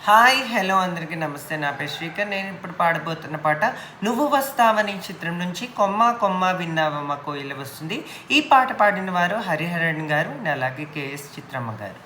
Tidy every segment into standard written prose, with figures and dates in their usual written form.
Hi hello అందరికీ నమస్తే. నా పేరు శ్రీకర్. నేను ఇప్పుడు పాడబోతున్న పాట 'నువ్వు వస్తావని' చిత్రం నుంచి 'కొమ్మ కొమ్మ విన్నావమ్మ కోయిల' వస్తుంది. ఈ పాట పాడిన వారు హరిహరన్ గారు, అలాగే కేఎస్ చిత్రమ్మ గారు.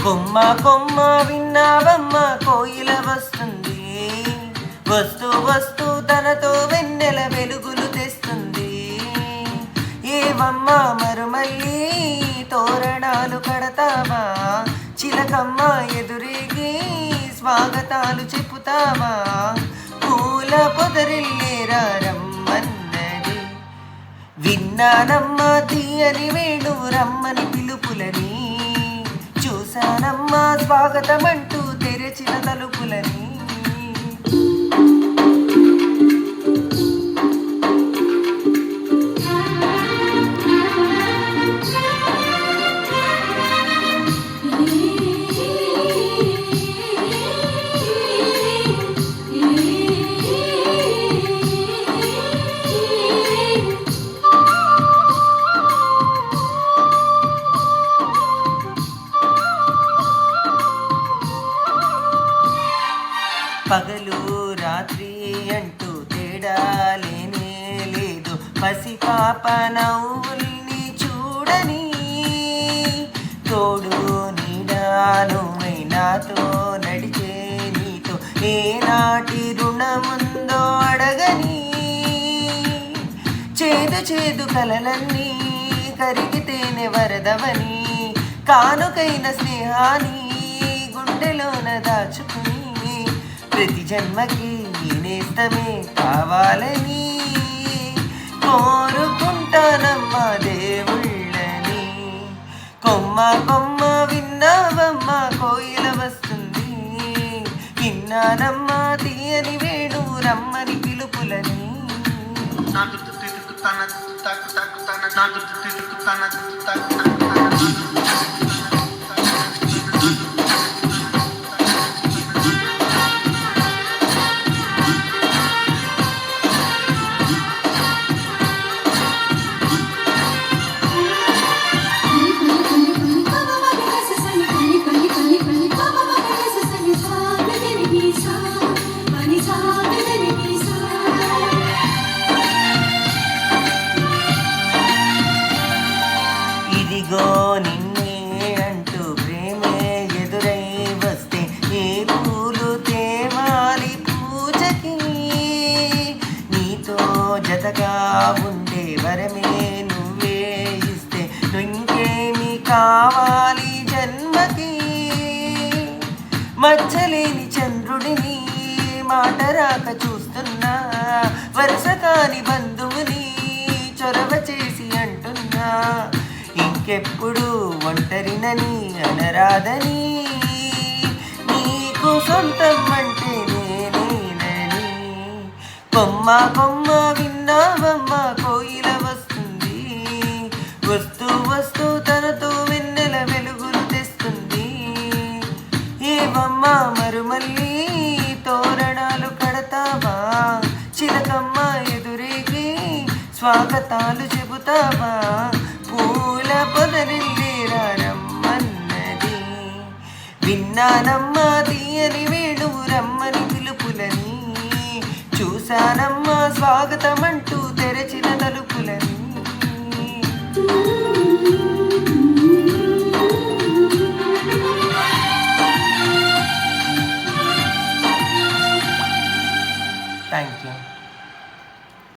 కొమ్మ కొమ్మ విన్నావమ్మ కోయిల వస్తుంది, వస్తూ వస్తూ తనతో వెన్నెల వెలుగులు తెస్తుంది. ఏవమ్మ మరుమల్లి తోరణాలు కడతావా, చిలకమ్మ ఎదురేగి స్వాగతాలు చెప్పుతావా, పూల పొదరిల్లేరా రమ్మన్నది. విన్నానమ్మ తీయని వేణు రమ్మని పిలుపులని, చూశానమ్మా స్వాగతమంటూ తెరచిన తలుపులని. పగలు రాత్రి అంటూ తేడా లేనే లేదు, పసిపాప నవ్వుల్ని చూడని, తోడు నీడాను నాతో నడిచే నీతో ఏనాటి రుణముందో అడగని. చేదు చేదు కలలన్నీ కరిగితేనే వరదవని, కానుకైన స్నేహాన్ని గుండెలోన దాచుకుని, ప్రతి జన్మకి నేస్తమే కావాలని కోరుకుంటానమ్మా దేవుళ్ళని. కొమ్మ కొమ్మ విన్నావమ్మ కోయిల వస్తుంది, విన్నానమ్మా తీయని వేణు రమ్మని పిలుపులని. ఇదిగో నిన్నే అంటూ ప్రేమే ఎదురై వస్తే ఏ పూలు తేవాలి పూజకి, నీతో జతగా ఉండే వరమే నువ్వే ఇస్తే ఇంకేమి కావాలి జన్మకి. మచ్చలేని చంద్రుడిని మాట రాక చూస్తున్నా, వరుస కాని బంధువుని చొరవ చేసి అంటున్నా, ఇంకెప్పుడు ఒంటరినని అనరాదని, నీకు సొంతం అంటే నేనేనని. కొమ్మ కొమ్మ విన్నావమ్మ కోయిల వస్తుంది, వస్తూ వస్తూ తనతో వెన్నెల వెలుగులు తెస్తుంది. ఏవమ్మ మరుమల్లి తోరణాలు కడతావా, చిలకమ్మ ఎదురేగి స్వాగతాలు చెబుతావా, పూల పొదరిల్లేరా రమ్మన్నది. విన్నానమ్మా తీయని వేణు రమ్మని పిలుపులని, చూశానమ్మా స్వాగతమని